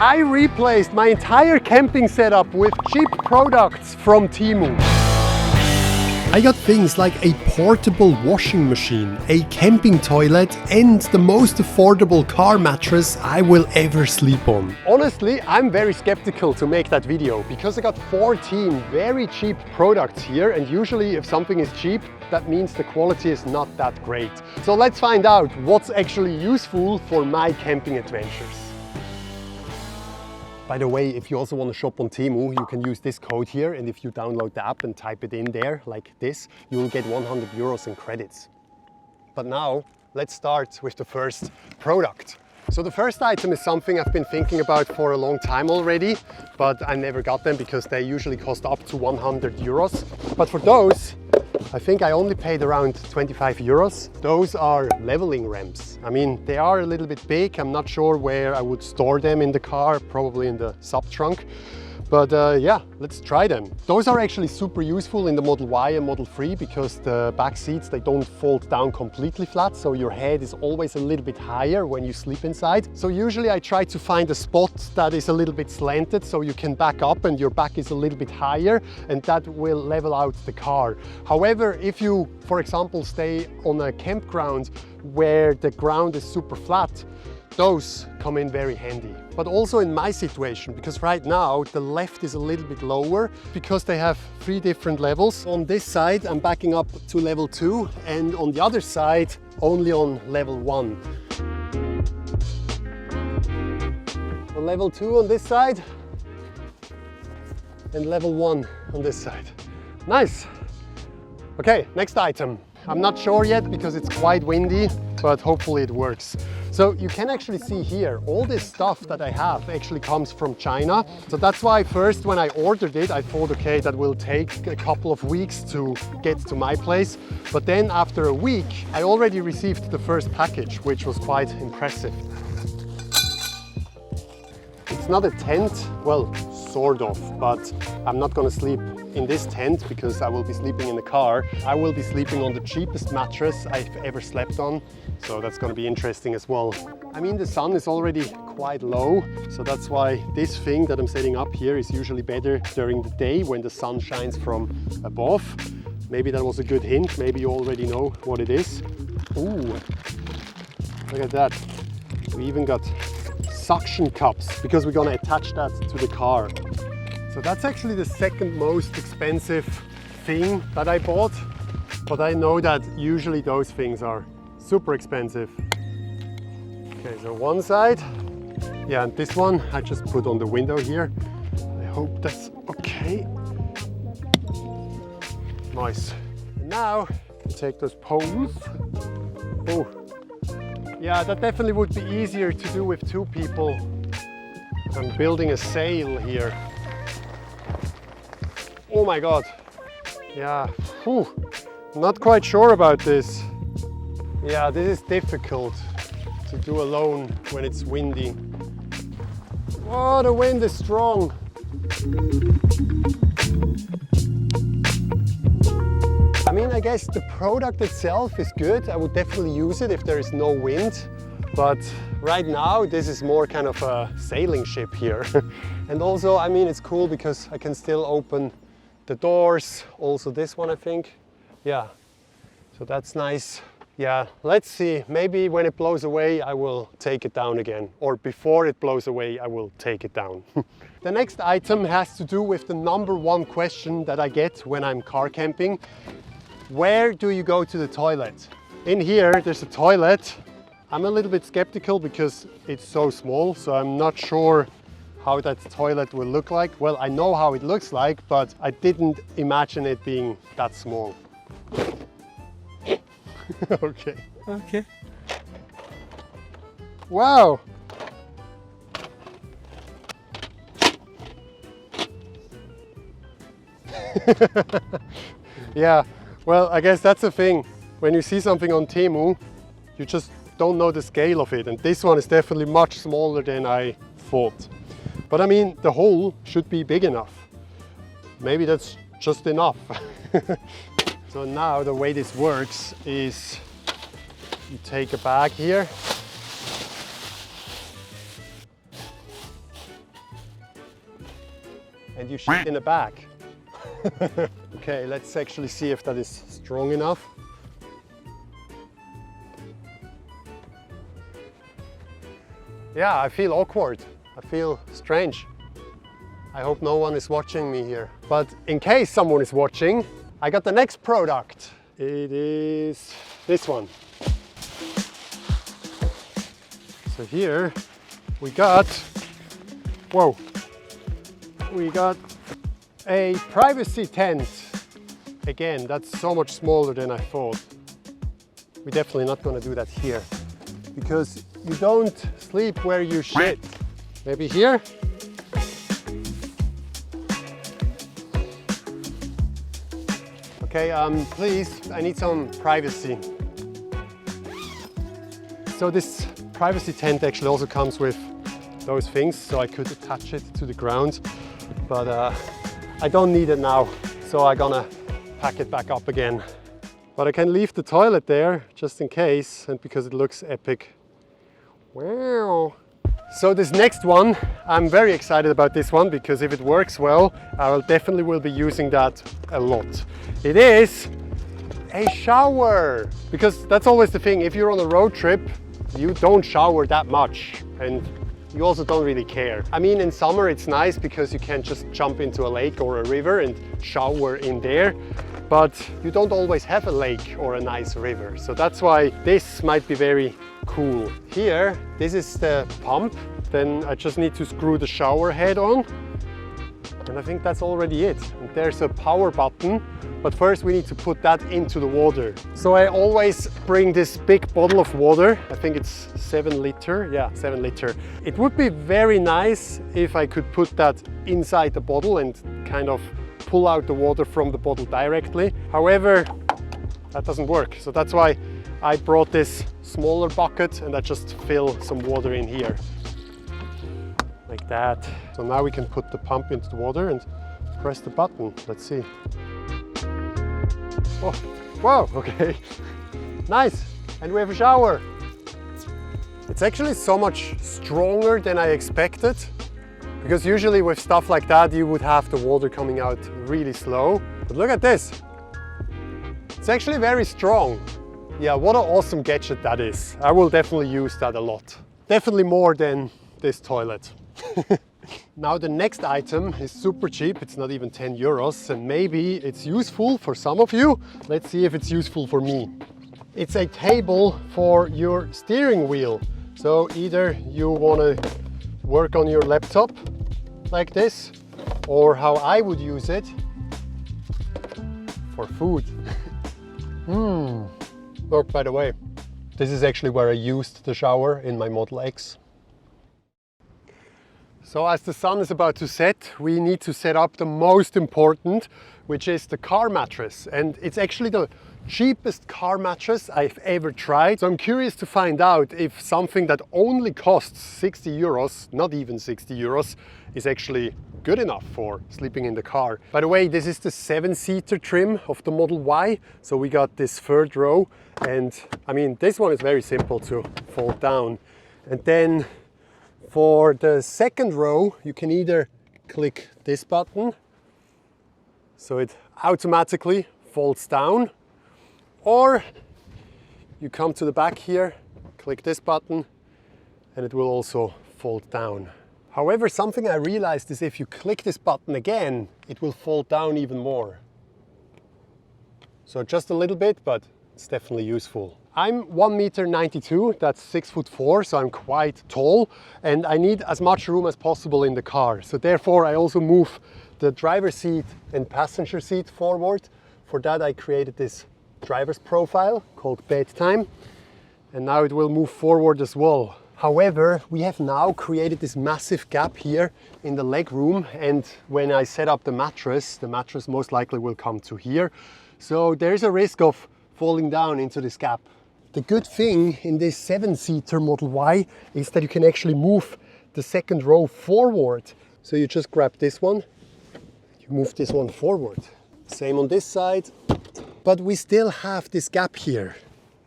I replaced my entire camping setup with cheap products from Temu. I got things like a portable washing machine, a camping toilet, and the most affordable car mattress I will ever sleep on. Honestly, I'm very skeptical to make that video because I got 14 very cheap products here, and usually if something is cheap, that means the quality is not that great. So let's find out what's actually useful for my camping adventures. By the way, if you also want to shop on Temu, you can use this code here, and if you download the app and type it in there like this, you will get 100 euros in credits. But now, let's start with the first product. So the first item is something I've been thinking about for a long time already, but I never got them because they usually cost up to 100 euros. But for those, I think I only paid around 25 euros. Those are leveling ramps. I mean, they are a little bit big. I'm not sure where I would store them in the car, probably in the sub trunk. But yeah, let's try them. Those are actually super useful in the Model Y and Model 3 because the back seats, they don't fold down completely flat, so your head is always a little bit higher when you sleep inside. So usually I try to find a spot that is a little bit slanted so you can back up and your back is a little bit higher, and that will level out the car. However, if you, for example, stay on a campground where the ground is super flat, those come in very handy. But also in my situation, because right now the left is a little bit lower because they have 3 different levels. On this side I'm backing up to level 2, and on the other side only on level 1. So level 2 on this side and level 1 on this side. Nice! Okay, next item. I'm not sure yet because it's quite windy, but hopefully it works. So you can actually see here, all this stuff that I have actually comes from China. So that's why first when I ordered it, I thought, okay, that will take a couple of weeks to get to my place. But then after a week, I already received the first package, which was quite impressive. It's not a tent, well, sort of, but I'm not gonna sleep in this tent because I will be sleeping in the car. I will be sleeping on the cheapest mattress I've ever slept on, so that's gonna be interesting as well. I mean, the sun is already quite low, so that's why this thing that I'm setting up here is usually better during the day when the sun shines from above. Maybe that was a good hint, maybe you already know what it is. Ooh, look at that. We even got suction cups because we're gonna attach that to the car. So that's actually the second most expensive thing that I bought, but I know that usually those things are super expensive. Okay, so one side, yeah, and this one I just put on the window here. I hope that's okay. Nice. And now take those poles. Oh, yeah, that definitely would be easier to do with 2 people. I'm building a sail here. Oh my God. Yeah, whew. Not quite sure about this. Yeah, this is difficult to do alone when it's windy. Oh, the wind is strong. I mean, I guess the product itself is good. I would definitely use it if there is no wind. But right now, this is more kind of a sailing ship here. And also, I mean, it's cool because I can still open the doors. Also this one, I think. Yeah, so that's nice. Yeah, let's see. Maybe when it blows away, I will take it down again. Or before it blows away, I will take it down. The next item has to do with the #1 question that I get when I'm car camping. Where do you go to the toilet? In here, there's a toilet. I'm a little bit skeptical because it's so small, so I'm not sure how that toilet will look like. Well, I know how it looks like, but I didn't imagine it being that small. Okay. Okay. Wow. Yeah, well, I guess that's the thing. When you see something on Temu, you just don't know the scale of it. And this one is definitely much smaller than I thought. But I mean, the hole should be big enough. Maybe that's just enough. So now the way this works is you take a bag here. and you shit in the back. Okay, let's actually see if that is strong enough. Yeah, I feel awkward. I feel strange. I hope no one is watching me here. But in case someone is watching, I got the next product. It is this one. So here we got, whoa, we got a privacy tent. Again, that's so much smaller than I thought. We're definitely not going to do that here, because you don't sleep where you shit. Maybe here? Okay, please, I need some privacy. So this privacy tent actually also comes with those things, so I could attach it to the ground, but I don't need it now, so I'm gonna pack it back up again. But I can leave the toilet there just in case, and because it looks epic. Wow. So this next one, I'm very excited about this one, because if it works well, I will definitely be using that a lot. It is a shower, because that's always the thing. If you're on a road trip, you don't shower that much, and you also don't really care. I mean, in summer it's nice because you can just jump into a lake or a river and shower in there, but you don't always have a lake or a nice river. So that's why this might be very cool. Here, this is the pump. Then I just need to screw the shower head on. And I think that's already it. And there's a power button, but first we need to put that into the water. So I always bring this big bottle of water. I think it's 7 liter. Yeah, 7 liter. It would be very nice if I could put that inside the bottle and kind of pull out the water from the bottle directly. However, that doesn't work. So that's why I brought this smaller bucket and I just fill some water in here. Like that. So now we can put the pump into the water and press the button. Let's see. Oh, wow, okay. Nice. And we have a shower. It's actually so much stronger than I expected, because usually with stuff like that you would have the water coming out really slow. But look at this. It's actually very strong. Yeah, what an awesome gadget that is. I will definitely use that a lot. Definitely more than this toilet. Now the next item is super cheap. It's not even 10 euros, and maybe it's useful for some of you. Let's see if it's useful for me. It's a table for your steering wheel. So either you want to work on your laptop like this, or how I would use it, for food. Look, by the way, this is actually where I used the shower in my Model X. So as the sun is about to set, we need to set up the most important, which is the car mattress. And it's actually the cheapest car mattress I've ever tried. So I'm curious to find out if something that only costs 60 euros, not even 60 euros, is actually good enough for sleeping in the car. By the way, this is the 7-seater trim of the Model Y. So we got this third row, and I mean, this one is very simple to fold down. And then for the second row, you can either click this button, so it automatically folds down, or you come to the back here, click this button, and it will also fold down. However, something I realized is if you click this button again, it will fold down even more. So just a little bit, but it's definitely useful. I'm 1.92 m, that's 6'4", so I'm quite tall, and I need as much room as possible in the car. So therefore I also move the driver's seat and passenger seat forward. For that I created this driver's profile called bedtime, and now it will move forward as well. However, we have now created this massive gap here in the leg room, and when I set up the mattress most likely will come to here. So there's a risk of falling down into this gap. The good thing in this 7-seater Model Y is that you can actually move the second row forward. So you just grab this one, you move this one forward. Same on this side, but we still have this gap here.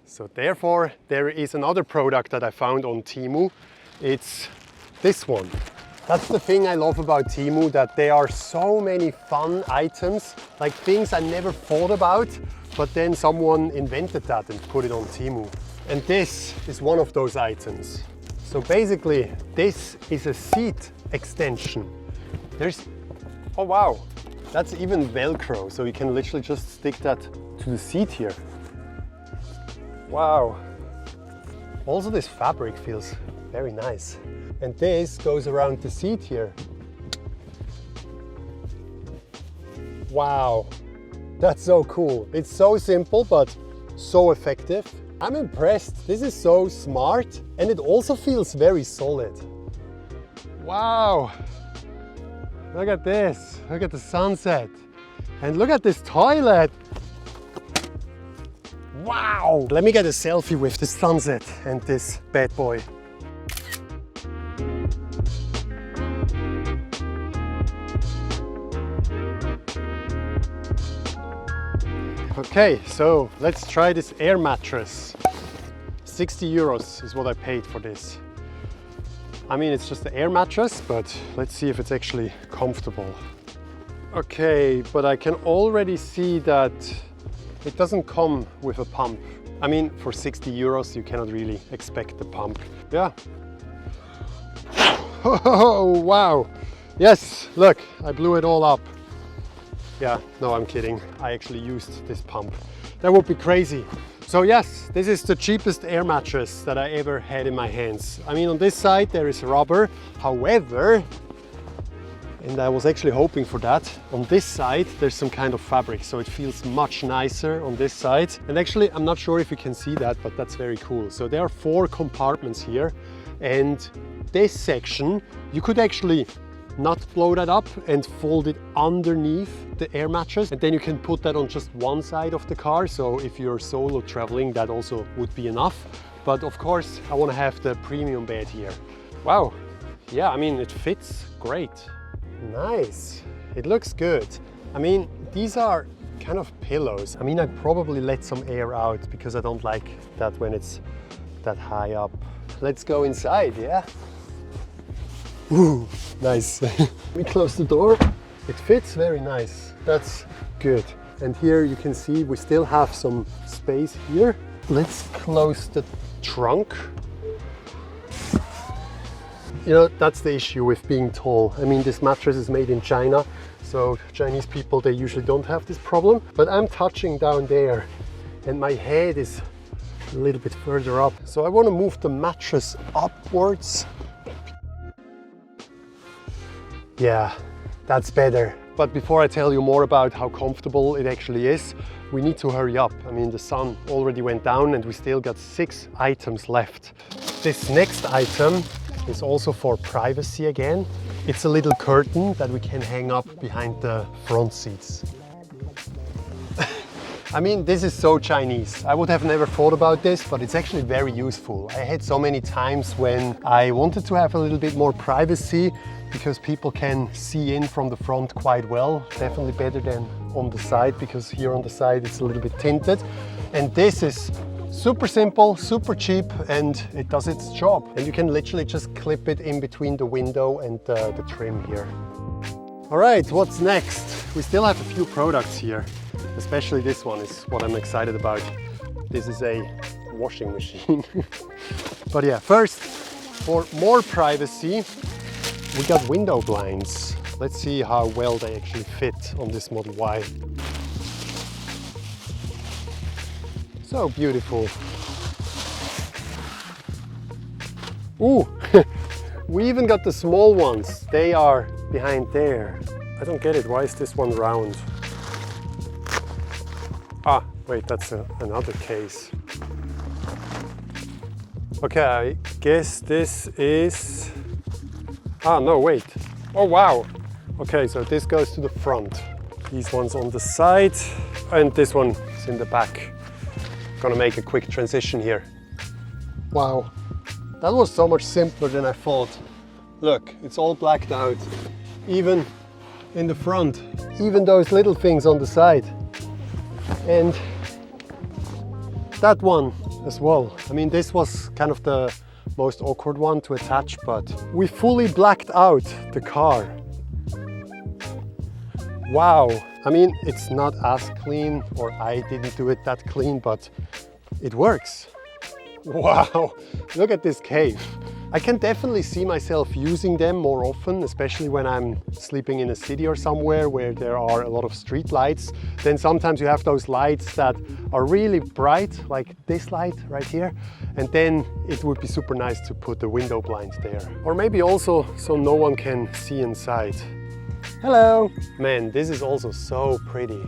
So therefore, there is another product that I found on Temu. It's this one. That's the thing I love about Temu, that there are so many fun items, like things I never thought about, but then someone invented that and put it on Temu. And this is one of those items. So basically, this is a seat extension. Oh wow, that's even Velcro, so you can literally just stick that to the seat here. Wow. Also, this fabric feels very nice. And this goes around the seat here. Wow, that's so cool. It's so simple, but so effective. I'm impressed. This is so smart, and it also feels very solid. Wow. Look at this. Look at the sunset. And look at this toilet. Wow. Let me get a selfie with the sunset and this bad boy. Okay, so let's try this air mattress. 60 euros is what I paid for this. I mean, it's just an air mattress, but let's see if it's actually comfortable. Okay, but I can already see that it doesn't come with a pump. I mean, for 60 euros, you cannot really expect the pump. Yeah. Oh, wow. Yes, look, I blew it all up. Yeah, no, I'm kidding. I actually used this pump. That would be crazy. So yes, this is the cheapest air mattress that I ever had in my hands. I mean, on this side there is rubber. However, and I was actually hoping for that, on this side there's some kind of fabric, so it feels much nicer on this side. And actually, I'm not sure if you can see that, but that's very cool. So there are 4 compartments here, and this section, you could actually not blow that up and fold it underneath the air mattress, and then you can put that on just one side of the car. So if you're solo traveling, that also would be enough. But of course, I want to have the premium bed here. Wow. Yeah, I mean, it fits great. Nice. It looks good. I mean, these are kind of pillows. I mean, I probably let some air out because I don't like that when it's that high up. Let's go inside, yeah? Ooh, nice. We close the door. It fits very nice. That's good. And here you can see we still have some space here. Let's close the trunk. You know, that's the issue with being tall. I mean, this mattress is made in China, so Chinese people, they usually don't have this problem. But I'm touching down there and my head is a little bit further up. So I want to move the mattress upwards. Yeah, that's better. But before I tell you more about how comfortable it actually is, we need to hurry up. I mean, the sun already went down and we still got 6 items left. This next item is also for privacy again. It's a little curtain that we can hang up behind the front seats. I mean, this is so Chinese. I would have never thought about this, but it's actually very useful. I had so many times when I wanted to have a little bit more privacy, because people can see in from the front quite well. Definitely better than on the side, because here on the side it's a little bit tinted. And this is super simple, super cheap, and it does its job. And you can literally just clip it in between the window and the trim here. All right, what's next? We still have a few products here. Especially this one is what I'm excited about. This is a washing machine. But yeah, first, for more privacy, we got window blinds. Let's see how well they actually fit on this Model Y. So beautiful. Ooh, we even got the small ones. They are behind there. I don't get it. Why is this one round? Ah, wait, that's another case. Okay, I guess this is... Ah, no, wait. Oh, wow. Okay, so this goes to the front. These ones on the side, and this one is in the back. Gonna make a quick transition here. Wow, that was so much simpler than I thought. Look, it's all blacked out. Even in the front, even those little things on the side. And that one as well. I mean, this was kind of the most awkward one to attach, but we fully blacked out the car. Wow, I mean, it's not as clean, or I didn't do it that clean, but it works. Wow, look at this cave. I can definitely see myself using them more often, especially when I'm sleeping in a city or somewhere where there are a lot of street lights. Then sometimes you have those lights that are really bright, like this light right here. And then it would be super nice to put the window blinds there. Or maybe also so no one can see inside. Hello! Man, this is also so pretty.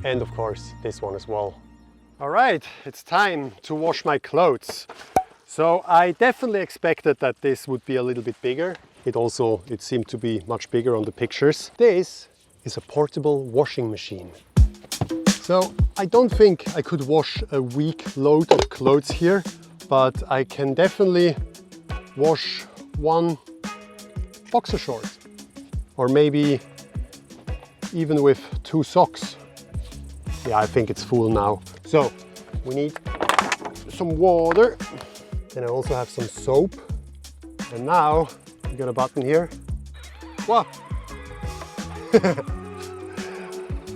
And of course, this one as well. All right, it's time to wash my clothes. So I definitely expected that this would be a little bit bigger. It seemed to be much bigger on the pictures. This is a portable washing machine. So I don't think I could wash a week load of clothes here, but I can definitely wash one boxer short, or maybe even with 2 socks. Yeah, I think it's full now. So we need some water. Then I also have some soap. And now you got a button here. Wow!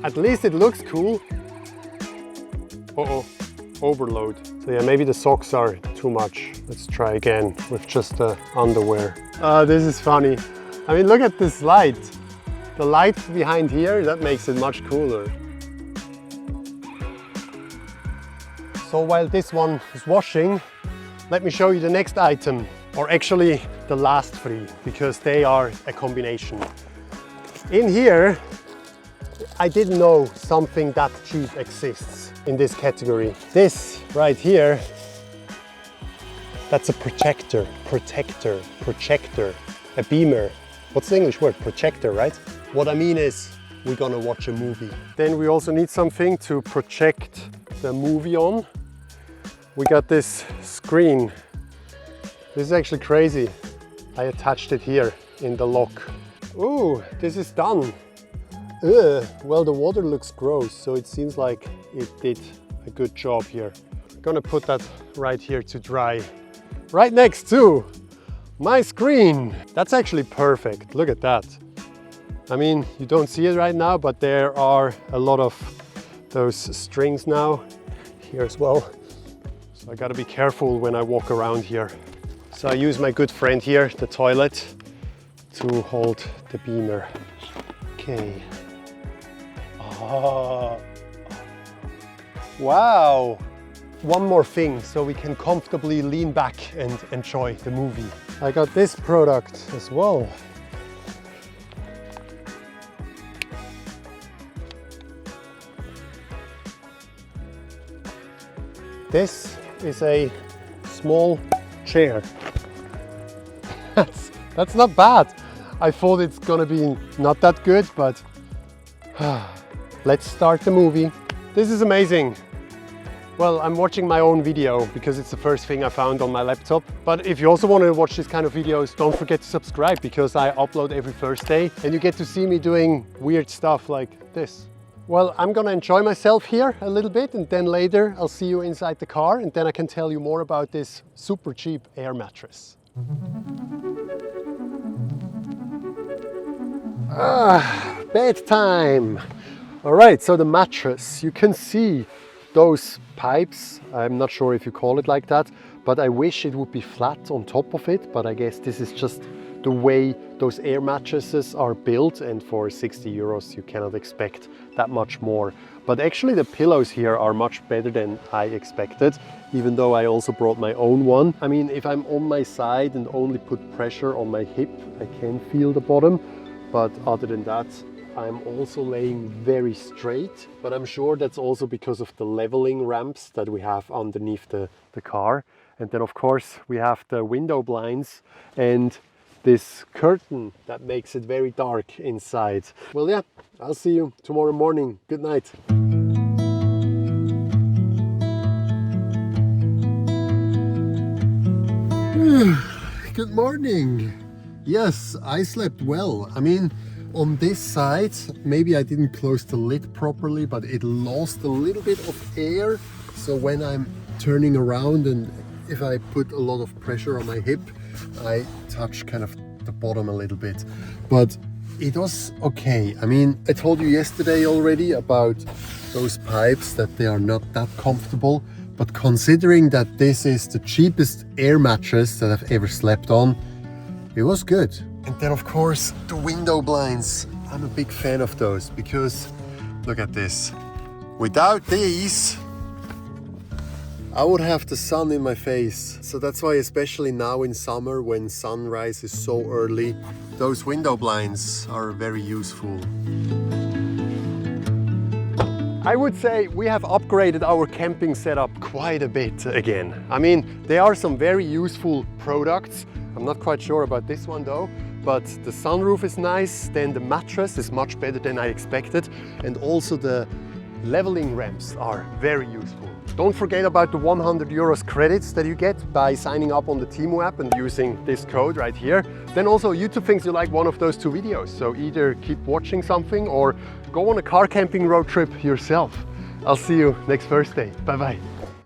At least it looks cool. Uh-oh, overload. So yeah, maybe the socks are too much. Let's try again with just the underwear. This is funny. I mean, look at this light. The light behind here, that makes it much cooler. So while this one is washing, let me show you the next item, or actually the last 3, because they are a combination. In here, I didn't know something that cheap exists in this category. This right here, that's a projector, a beamer. What's the English word? Projector, right? What I mean is, we're gonna watch a movie. Then we also need something to project the movie on. We got this screen. This is actually crazy. I attached it here in the lock. Ooh, this is done. Ugh. Well, the water looks gross, so it seems like it did a good job here. I'm gonna put that right here to dry, right next to my screen. That's actually perfect. Look at that. I mean, you don't see it right now, but there are a lot of those strings now here as well. So I gotta be careful when I walk around here. So I use my good friend here, the toilet, to hold the beamer. Okay. Oh. Wow. One more thing, so we can comfortably lean back and enjoy the movie. I got this product as well. This is a small chair. That's not bad. I thought it's gonna be not that good, but let's start the movie. This is amazing. Well, I'm watching my own video because it's the first thing I found on my laptop. But if you also want to watch this kind of videos, don't forget to subscribe, because I upload every Thursday and you get to see me doing weird stuff like this. Well, I'm gonna enjoy myself here a little bit, and then later I'll see you inside the car, and then I can tell you more about this super cheap air mattress. Bedtime. All right, so the mattress, you can see those pipes. I'm not sure if you call it like that, but I wish it would be flat on top of it, but I guess this is just the way those air mattresses are built, and for 60 euros you cannot expect that much more. But actually the pillows here are much better than I expected, even though I also brought my own one. I mean, if I'm on my side and only put pressure on my hip, I can feel the bottom, but other than that, I'm also laying very straight, but I'm sure that's also because of the leveling ramps that we have underneath the car. And then of course we have the window blinds and this curtain that makes it very dark inside. Well, yeah, I'll see you tomorrow morning. Good night. Good morning. Yes, I slept well. I mean, on this side, maybe I didn't close the lid properly, but it lost a little bit of air. So when I'm turning around and if I put a lot of pressure on my hip, I touch kind of the bottom a little bit. But it was okay. I mean, I told you yesterday already about those pipes, that they are not that comfortable. But considering that this is the cheapest air mattress that I've ever slept on, it was good. And then of course, the window blinds. I'm a big fan of those because look at this. Without these, I would have the sun in my face. So that's why, especially now in summer when sunrise is so early, those window blinds are very useful. I would say we have upgraded our camping setup quite a bit again. I mean, there are some very useful products. I'm not quite sure about this one though, but the sunroof is nice, then the mattress is much better than I expected, and also the leveling ramps are very useful. Don't forget about the 100 euros credits that you get by signing up on the Temu app and using this code right here. Then also YouTube thinks you like one of those 2 videos, so either keep watching something or go on a car camping road trip yourself. I'll see you next Thursday. Bye bye.